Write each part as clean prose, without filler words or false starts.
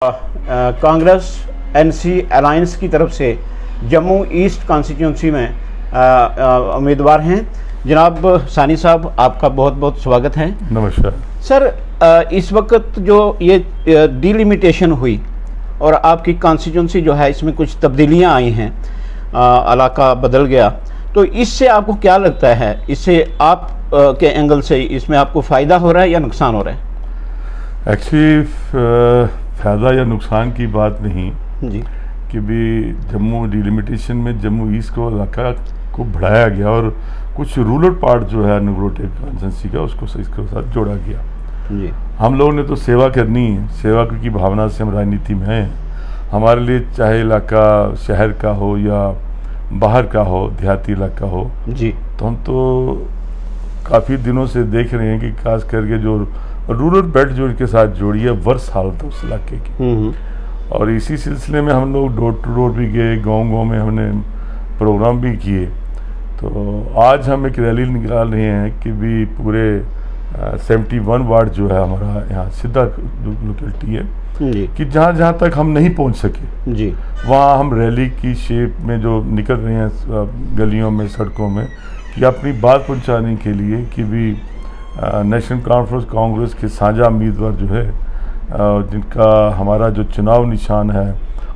Congress NC alliance की तरफ से जम्मू ईस्ट कॉन्स्टिट्यूंसी में उम्मीदवार हैं। जनाब सानी साहब, आपका बहुत बहुत स्वागत है। नमस्कार सर, इस वक्त जो ये डिलिमिटेशन हुई और आपकी कॉन्स्टिट्यूंसी जो है इसमें कुछ तब्दीलियां आई हैं, इलाका बदल गया, तो इससे आपको क्या लगता है? इससे आप के एंगल से इसमें आपको फ़ायदा हो रहा है या नुकसान हो रहा है? एक्चुअली फ़ायदा या नुकसान की बात नहीं जी, कि भी जम्मू डिलिमिटेशन में जम्मू ईस्ट को इलाका को बढ़ाया गया और कुछ रूरल पार्ट जो है नगरोटे कॉन्स्टिट्यूंसी का उसको इसके साथ जोड़ा गया। जी, हम लोगों ने तो सेवा करनी है, सेवा की भावना से हम राजनीति में हैं। हमारे लिए चाहे इलाका शहर का हो या बाहर का हो, देहाती इलाका हो जी, तो हम तो काफ़ी दिनों से देख रहे हैं कि खास करके जो रूरल बेल्ट जो इनके साथ जोड़ी है वर्ष हालत है उस इलाके की। और इसी सिलसिले में हम लोग डोर टू डोर भी गए, गांव-गांव में हमने प्रोग्राम भी किए। तो आज हम एक रैली निकाल रहे हैं कि भी पूरे 71 वार्ड जो है हमारा यहाँ सिद्धा लोकेलिटी है जी, कि जहाँ जहाँ तक हम नहीं पहुँच सके जी, वहाँ हम रैली की शेप में जो निकल रहे हैं गलियों में, सड़कों में, कि अपनी बात पहुँचाने के लिए कि भी नेशनल कॉन्फ्रेंस कांग्रेस के साझा उम्मीदवार जो है जिनका हमारा जो चुनाव निशान है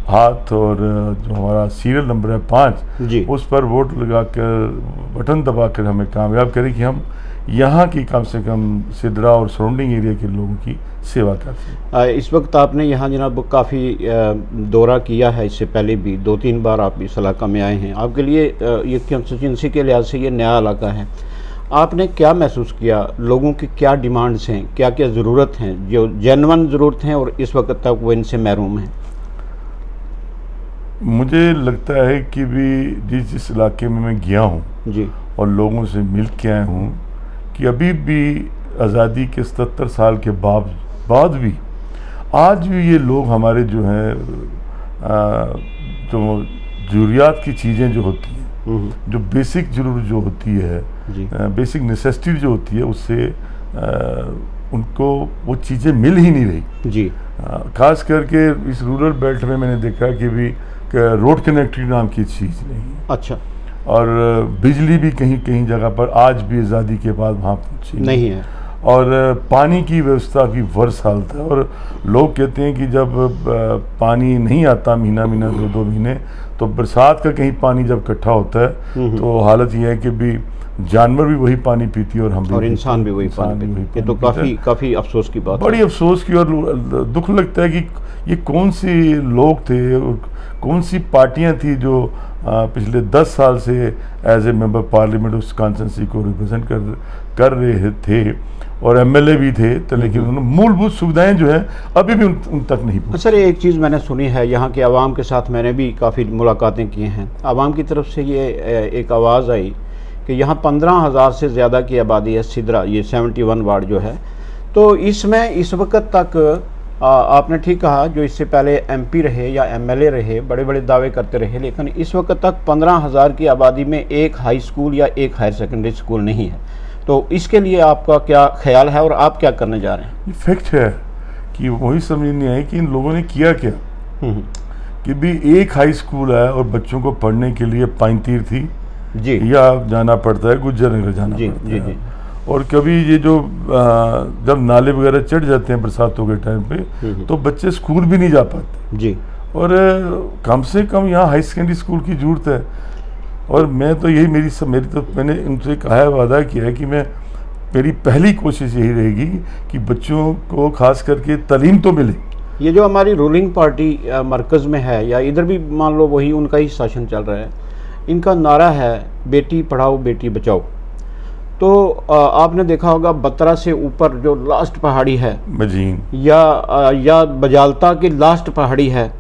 हाथ और जो हमारा सीरियल नंबर है 5 उस पर वोट लगाकर बटन दबाकर हमें कामयाब करें कि हम यहाँ की कम से कम सिदरा और सराउंडिंग एरिया के लोगों की सेवा कर सकें। इस वक्त आपने यहाँ जनाब काफ़ी दौरा किया है, इससे पहले भी 2-3 बार आप इस इलाका में आए हैं। आपके लिए ये कंस्टिट्यूंसी के लिहाज से ये नया इलाका है। आपने क्या महसूस किया? लोगों की क्या डिमांड्स हैं, क्या क्या ज़रूरत हैं जो जेन्युइन ज़रूरत हैं और इस वक्त तक वो इनसे महरूम हैं? मुझे लगता है कि भी जिस इलाके में मैं गया हूँ जी, और लोगों से मिल के आया हूँ कि अभी भी आज़ादी के 77 साल के बाद भी आज भी ये लोग हमारे जो हैं जो ज़रूरियात की चीज़ें जो होती हैं, जो बेसिक ज़रूरत जो होती है, बेसिक नेसेसिटी जो होती है, उससे उनको वो चीज़ें मिल ही नहीं रही। जी, खास करके इस रूरल बेल्ट में मैंने देखा कि भी रोड कनेक्टिविटी नाम की चीज़ नहीं है। अच्छा, और बिजली भी कहीं कहीं जगह पर आज भी आज़ादी के बाद वहाँ पहुँची नहीं है। और पानी की व्यवस्था की वर्ष हालत है। और लोग कहते हैं कि जब पानी नहीं आता महीना 2 महीने, तो बरसात का कहीं पानी जब इकट्ठा होता है तो हालत यह है कि भी जानवर भी वही पानी पीती है और हम भी, और इंसान भी वही पानी पीते हैं। ये तो काफ़ी अफसोस की बात है। बड़ी अफसोस की और दुख लगता है कि ये कौन सी लोग थे और कौन सी पार्टियां थी जो पिछले 10 साल से एज ए मेंबर पार्लियामेंट उस कॉन्स्टिट्यूंसी को रिप्रेजेंट कर रहे थे और एमएलए भी थे, तो लेकिन उन्होंने मूलभूत सुविधाएं जो है अभी भी उन तक नहीं पहुंची। सर, एक चीज़ मैंने सुनी है, यहाँ के आवाम के साथ मैंने भी काफ़ी मुलाकातें की हैं। आवाम की तरफ से ये एक आवाज़ आई कि यहाँ 15,000 से ज़्यादा की आबादी है सिदरा, ये 71 वार्ड जो है। तो इसमें इस वक्त तक आपने ठीक कहा, जो इससे पहले एमपी रहे या एमएलए रहे बड़े बड़े दावे करते रहे, लेकिन इस वक्त तक 15,000 की आबादी में एक हाई स्कूल या एक हायर सेकेंडरी स्कूल नहीं है। तो इसके लिए आपका क्या ख्याल है और आप क्या करने जा रहे हैं? ये फैक्ट है कि वही समझ नहीं आई कि इन लोगों ने किया क्या कि भी एक हाई स्कूल है और बच्चों को पढ़ने के लिए पाइनतीर थी जी, या जाना पड़ता है, गुज्जर नगर जाना पड़ता है। जी। और कभी ये जो जब नाले वगैरह चढ़ जाते हैं बरसातों के टाइम पे तो बच्चे स्कूल भी नहीं जा पाते जी, और कम से कम यहाँ हाई सेकेंडरी स्कूल की ज़रूरत है। और मैं तो यही मेरी तो मैंने उनसे कहा है, वादा किया है कि मेरी पहली कोशिश यही रहेगी कि बच्चों को खास करके तालीम तो मिले। ये जो हमारी रूलिंग पार्टी मरकज़ में है या इधर भी मान लो वही उनका ही शासन चल रहा है, इनका नारा है बेटी पढ़ाओ बेटी बचाओ। तो आपने देखा होगा बत्रा से ऊपर जो लास्ट पहाड़ी है बजीन या बजालता की लास्ट पहाड़ी है,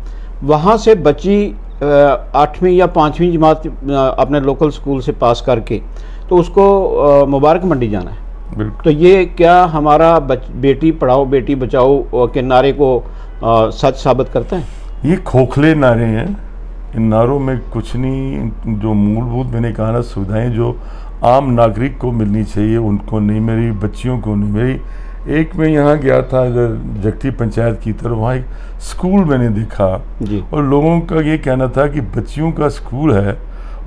वहाँ से बच्ची 8वीं या 5वीं जमात अपने लोकल स्कूल से पास करके तो उसको मुबारक मंडी जाना है। तो ये क्या हमारा बेटी पढ़ाओ बेटी बचाओ के नारे को सच साबित करता है? ये खोखले नारे हैं, इन नारों में कुछ नहीं। जो मूलभूत मैंने कहा ना सुविधाएं जो आम नागरिक को मिलनी चाहिए उनको नहीं, मेरी बच्चियों को नहीं, मेरी एक मैं यहाँ गया था इधर जगती पंचायत की तरफ, वहाँ एक स्कूल मैंने देखा जी। और लोगों का ये कहना था कि बच्चियों का स्कूल है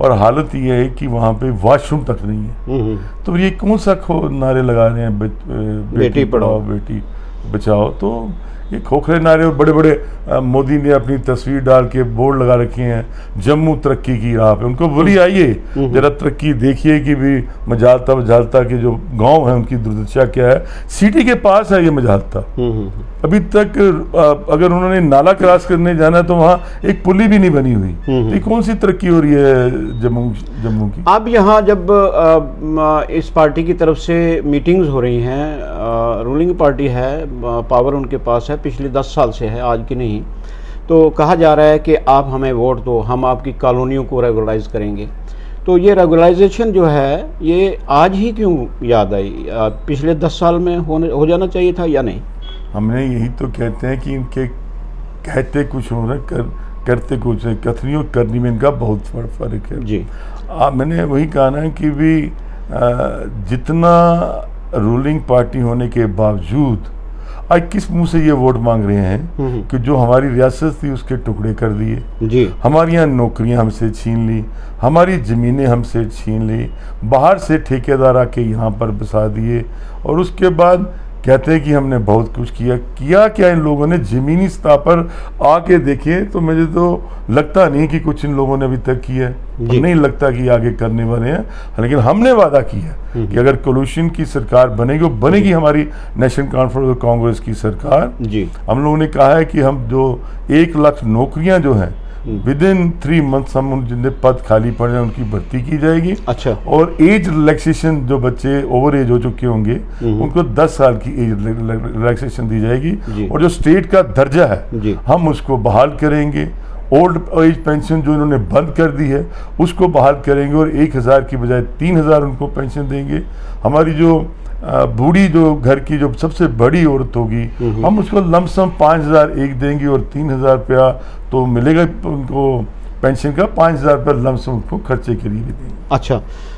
और हालत ये है कि वहाँ पे वॉशरूम तक नहीं है। तो ये कौन सा नारे लगा रहे हैं, बेटी पढ़ाओ बेटी बचाओ। तो ये खोखले नारे, और बड़े बड़े मोदी ने अपनी तस्वीर डाल के बोर्ड लगा रखे हैं जम्मू तरक्की की राह पे। उनको बोलिए आइए जरा तरक्की देखिए कि भी मजालता के जो गांव है उनकी दुर्दशा क्या है। सिटी के पास है ये मजालता। अभी तक अगर उन्होंने नाला क्रॉस करने जाना है तो वहाँ एक पुली भी नहीं बनी हुई। तो ये कौन सी तरक्की हो रही है जम्मू की। अब यहाँ जब इस पार्टी की तरफ से मीटिंग्स हो रही हैं, रूलिंग पार्टी है, पावर उनके पास है, पिछले 10 साल से है, आज की नहीं, तो कहा जा रहा है कि आप हमें वोट दो, हम आपकी कॉलोनियों को रेगुलराइज करेंगे। तो ये रेगुलराइजेशन जो है ये आज ही क्यों याद आई? पिछले 10 साल में हो जाना चाहिए था या नहीं? हमने यही तो कहते हैं कि इनके कहते कुछ हो रहा करते कुछ है, कथनी और करनी में इनका बहुत फर्क है जी। मैंने वही कहा ना कि भी जितना रूलिंग पार्टी होने के बावजूद आज किस मुंह से ये वोट मांग रहे हैं कि जो हमारी रियासत थी उसके टुकड़े कर दिए जी, हमारी यहाँ नौकरियाँ हमसे छीन ली, हमारी ज़मीनें हमसे छीन ली, बाहर से ठेकेदार आके यहाँ पर बसा दिए, और उसके बाद कहते हैं कि हमने बहुत कुछ किया क्या इन लोगों ने ज़मीनी सतह पर आके देखे तो मुझे तो लगता नहीं कि कुछ इन लोगों ने अभी तक किया है, नहीं लगता कि आगे करने वाले हैं। लेकिन हमने वादा किया कि अगर कोलिशन की सरकार बनेगी, वो बनेगी हमारी नेशनल कॉन्फ्रेंस और कांग्रेस की सरकार जी। हम लोगों ने कहा है कि हम जो 1 लाख नौकरियां जो हैं विद इन 3 मंथ्स हम जितने पद खाली पड़े हैं उनकी भर्ती की जाएगी। अच्छा। और एज रिलैक्सेशन, जो बच्चे ओवर एज हो चुके होंगे उनको 10 साल की एज रिलैक्सेशन दी जाएगी, और जो स्टेट का दर्जा है हम उसको बहाल करेंगे। ओल्ड एज पेंशन जो इन्होंने बंद कर दी है उसको बहाल करेंगे, और 1000 की बजाय 3000 उनको पेंशन देंगे। हमारी जो बूढ़ी जो घर की जो सबसे बड़ी औरत होगी हम उसको लमसम 5000 एक देंगे, और 3000 रुपया तो मिलेगा उनको पेंशन का, 5000 रुपया लमसम उनको खर्चे के लिए भी देंगे। अच्छा,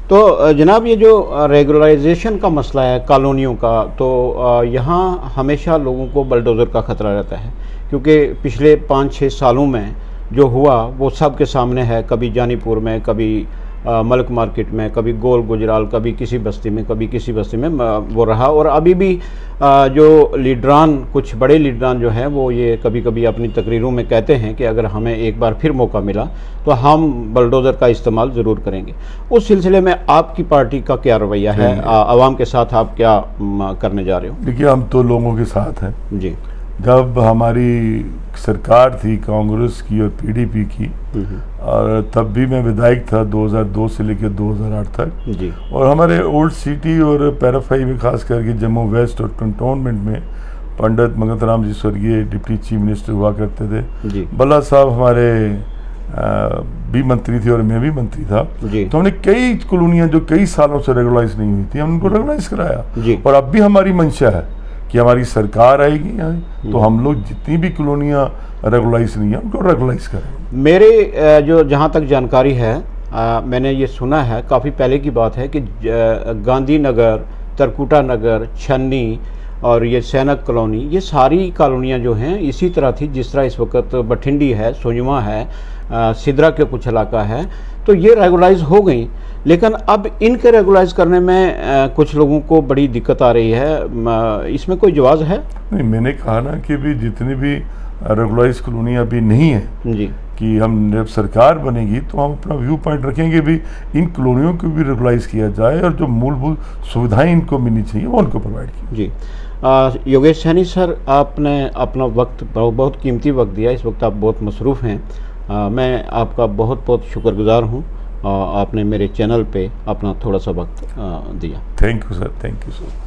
तो जनाब ये जो रेगुलराइजेशन का मसला है कॉलोनियों का, तो यहाँ हमेशा लोगों को बलडोज़र का खतरा रहता है, क्योंकि पिछले 5-6 सालों में जो हुआ वो सब के सामने है। कभी जानीपुर में, कभी मलक मार्केट में, कभी गोल गुजराल, कभी किसी बस्ती में, कभी किसी बस्ती में वो रहा। और अभी भी जो लीडरान, कुछ बड़े लीडरान जो हैं वो ये कभी कभी अपनी तकरीरों में कहते हैं कि अगर हमें एक बार फिर मौका मिला तो हम बलडोज़र का इस्तेमाल ज़रूर करेंगे। उस सिलसिले में आपकी पार्टी का क्या रवैया है? आवाम के साथ आप क्या करने जा रहे हो? देखिए, हम तो लोगों के साथ हैं जी। जब हमारी सरकार थी कांग्रेस की और पीडीपी की, और तब भी मैं विधायक था 2002 से लेकर 2008 तक जी। और हमारे ओल्ड सिटी और पैराफाई में खास करके जम्मू वेस्ट और कंटोनमेंट में पंडित मंगत राम जी स्वर्गीय डिप्टी चीफ मिनिस्टर हुआ करते थे जी। बल्ला साहब हमारे भी मंत्री थे और मैं भी मंत्री था जी। तो हमने कई कॉलोनियां जो कई सालों से रेगुलराइज नहीं हुई थी, हम उनको रेगुलराइज कराया जी। और अब भी हमारी मंशा है कि हमारी सरकार आएगी तो हम लोग जितनी भी कॉलोनियां रेगुलराइज नहीं है उनको रेगुलराइज करें। मेरे जो जहाँ तक जानकारी है, मैंने ये सुना है, काफ़ी पहले की बात है कि गांधीनगर, तरकुटा नगर, छन्नी और ये सैनक कॉलोनी, ये सारी कॉलोनियाँ जो हैं इसी तरह थी जिस तरह इस वक्त बठिंडी है, सोजुमा है, सिदरा के कुछ इलाका है, तो ये रेगुलाइज हो गई। लेकिन अब इनके रेगुलाइज करने में कुछ लोगों को बड़ी दिक्कत आ रही है, इसमें कोई जवाब है? नहीं, मैंने कहा ना कि भी जितनी भी रेगुलाइज कॉलोनी अभी नहीं है जी, कि हम जब सरकार बनेगी तो हम अपना व्यू पॉइंट रखेंगे भी इन कॉलोनियों को भी रेगुलाइज किया जाए और जो मूलभूत सुविधाएं इनको मिलनी चाहिए वो उनको प्रोवाइड की जी। योगेश सैनी सर, आपने अपना वक्त बहुत कीमती वक्त दिया, इस वक्त आप बहुत मसरूफ़ हैं। मैं आपका बहुत बहुत शुक्रगुजार हूँ, आपने मेरे चैनल पे अपना थोड़ा सा वक्त दिया। Thank you sir, thank you sir.